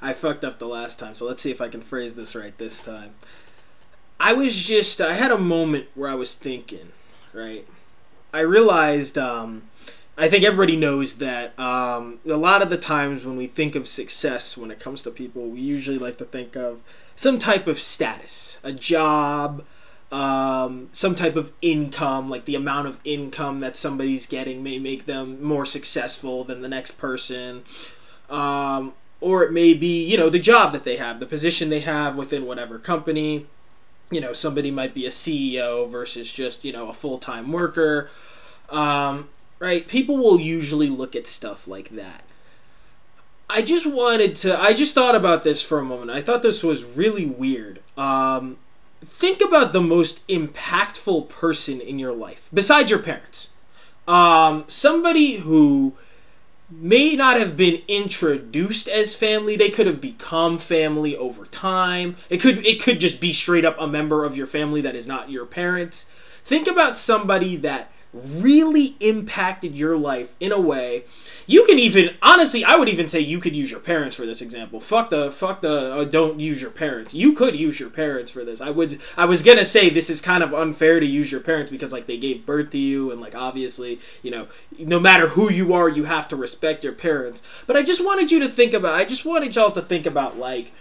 I fucked up the last time, so let's see if I can phrase this right this time. I had a moment where I was thinking, right? I realized, I think everybody knows that a lot of the times when we think of success when it comes to people, we usually like to think of some type of status, a job, some type of income, like the amount of income that somebody's getting may make them more successful than the next person. Or it may be, the job that they have, the position they have within whatever company. Somebody might be a CEO versus just, a full-time worker. Right? People will usually look at stuff like that. I just thought about this for a moment. I thought this was really weird. Think about the most impactful person in your life, besides your parents. Somebody who may not have been introduced as family. They could have become family over time. It could just be straight up a member of your family that is not your parents. Think about somebody that really impacted your life in a way. You can even, honestly, I would even say you could use your parents for this example. Fuck the don't use your parents. You could use your parents for this. I was gonna say this is kind of unfair to use your parents because like they gave birth to you and like obviously, no matter who you are, you have to respect your parents. But I just wanted y'all to think about like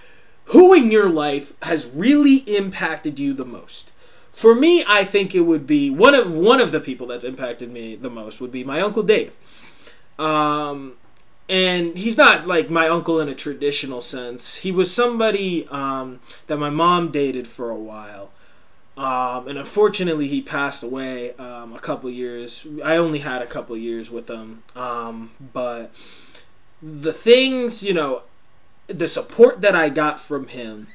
who in your life has really impacted you the most. For me, I think it would be one of the people that's impacted me the most would be my Uncle Dave. And he's not like my uncle in a traditional sense. He was somebody that my mom dated for a while. And unfortunately he passed away a couple years. I only had a couple years with him. But the things, the support that I got from him,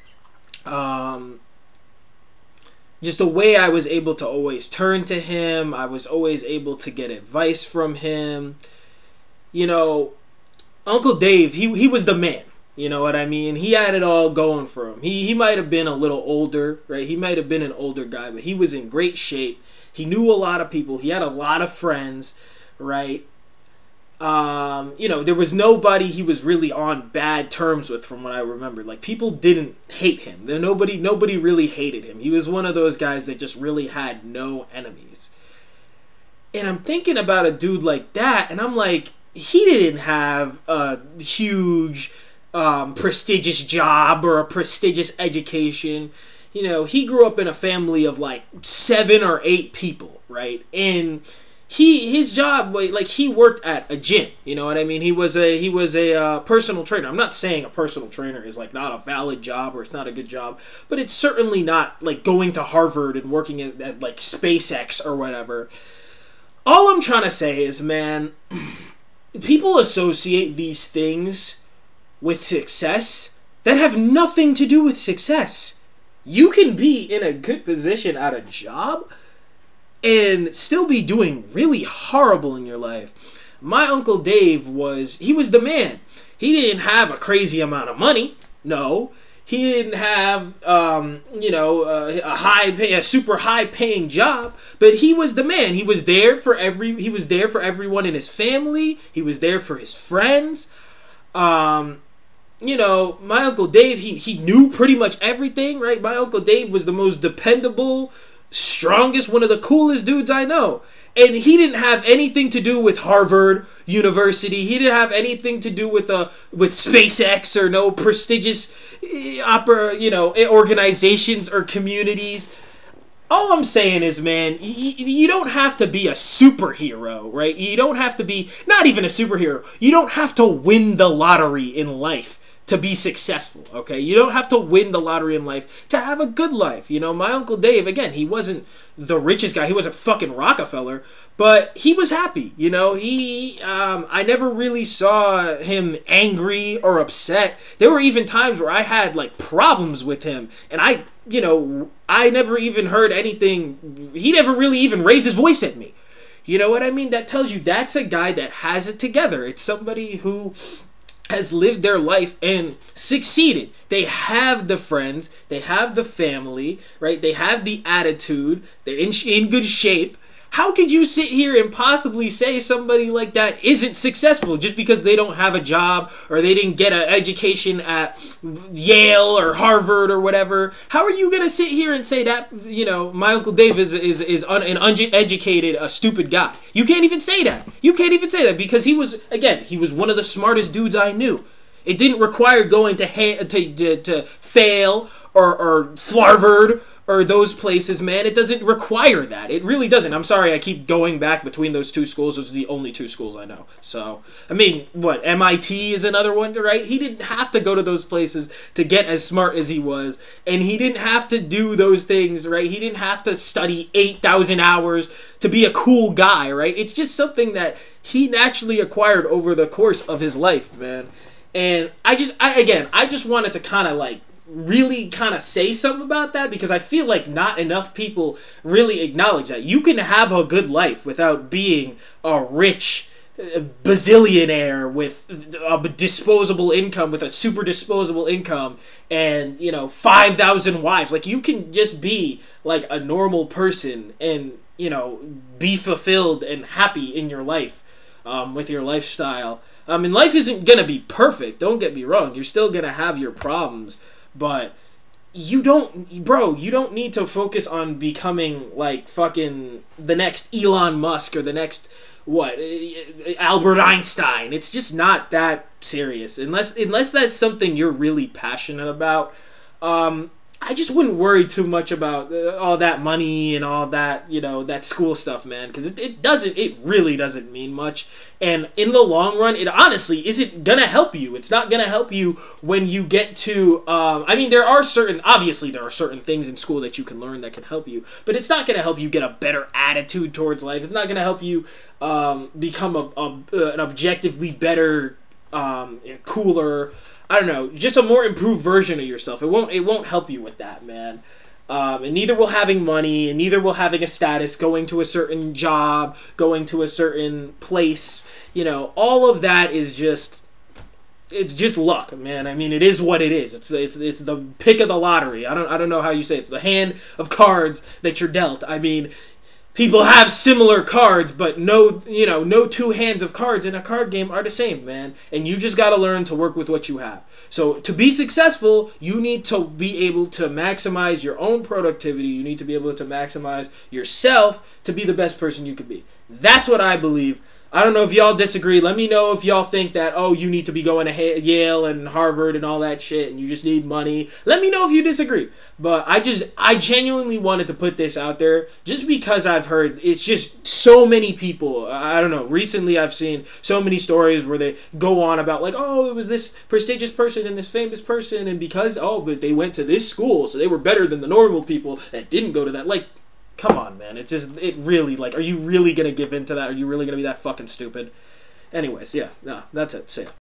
just the way I was able to always turn to him, I was always able to get advice from him. Uncle Dave, he was the man. You know what I mean? He had it all going for him. He might have been a little older, right? He might have been an older guy, but he was in great shape. He knew a lot of people. He had a lot of friends, right? There was nobody he was really on bad terms with from what I remember. Like, people didn't hate him. Nobody really hated him. He was one of those guys that just really had no enemies. And I'm thinking about a dude like that, and I'm like, he didn't have a huge, prestigious job or a prestigious education. He grew up in a family of like 7 or 8 people, right? And his job, like, he worked at a gym. You know what I mean? He was a personal trainer. I'm not saying a personal trainer is like not a valid job or it's not a good job, but it's certainly not like going to Harvard and working at like SpaceX or whatever. All I'm trying to say is, man, people associate these things with success that have nothing to do with success. You can be in a good position at a job and still be doing really horrible in your life. My Uncle Dave was the man. He didn't have a crazy amount of money. No. He didn't have, a super high paying job, but he was the man. He was there for everyone in his family. He was there for his friends. My Uncle Dave, he knew pretty much everything, right? My Uncle Dave was the most dependable, strongest, one of the coolest dudes I know. And he didn't have anything to do with Harvard University. He didn't have anything to do with SpaceX or no prestigious organizations or communities. All I'm saying is, man, you don't have to be a superhero, right? You don't have to be, not even a superhero. You don't have to win the lottery in life to be successful, okay? You don't have to win the lottery in life to have a good life. My Uncle Dave, again, he wasn't the richest guy. He wasn't fucking Rockefeller, but he was happy. I never really saw him angry or upset. There were even times where I had like problems with him, and I never even heard anything. He never really even raised his voice at me. You know what I mean? That tells you that's a guy that has it together. It's somebody who has lived their life and succeeded. They have the friends, they have the family, right? They have the attitude, they're in good shape. How could you sit here and possibly say somebody like that isn't successful just because they don't have a job or they didn't get an education at Yale or Harvard or whatever? How are you gonna sit here and say that, you know, my Uncle Dave is an uneducated, stupid guy? You can't even say that. You can't even say that because he was one of the smartest dudes I knew. It didn't require going to fail or Flarvard or those places, man. It doesn't require that. It really doesn't. I'm sorry I keep going back between those two schools. Those are the only two schools I know. So, I mean, what, MIT is another one, right? He didn't have to go to those places to get as smart as he was. And he didn't have to do those things, right? He didn't have to study 8,000 hours to be a cool guy, right? It's just something that he naturally acquired over the course of his life, man. And I just wanted to kind of like really kind of say something about that because I feel like not enough people really acknowledge that. You can have a good life without being a rich bazillionaire with a disposable income, with a super disposable income and, you know, 5,000 wives. Like, you can just be like a normal person and, you know, be fulfilled and happy in your life with your lifestyle. I mean, life isn't going to be perfect. Don't get me wrong. You're still going to have your problems. But you don't need to focus on becoming like fucking the next Elon Musk or the next, Albert Einstein. It's just not that serious. Unless that's something you're really passionate about. I just wouldn't worry too much about all that money and all that, you know, that school stuff, man, because it really doesn't mean much. And in the long run, it honestly isn't gonna help you. It's not gonna help you when you get to, I mean, there are certain things in school that you can learn that can help you, but it's not gonna help you get a better attitude towards life. It's not gonna help you become an objectively better, cooler, I don't know, just a more improved version of yourself. It won't help you with that, man. And neither will having money, and neither will having a status, going to a certain job, going to a certain place. You know, all of that is it's just luck, man. I mean, it is what it is. It's the pick of the lottery. I don't know how you say it. It's the hand of cards that you're dealt. I mean, people have similar cards, but no two hands of cards in a card game are the same, man. And you just got to learn to work with what you have. So to be successful, you need to be able to maximize your own productivity. You need to be able to maximize yourself to be the best person you could be. That's what I believe. I don't know if y'all disagree. Let me know if y'all think that, oh, you need to be going to Yale and Harvard and all that shit and you just need money. Let me know if you disagree. But I genuinely wanted to put this out there just because I've heard it's just so many people. I don't know. Recently I've seen so many stories where they go on about like, oh, it was this prestigious person and this famous person and because, but they went to this school so they were better than the normal people that didn't go to that. Like, come on, man. It really, like, are you really going to give in to that? Are you really going to be that fucking stupid? Anyways, yeah, no, that's it. See ya.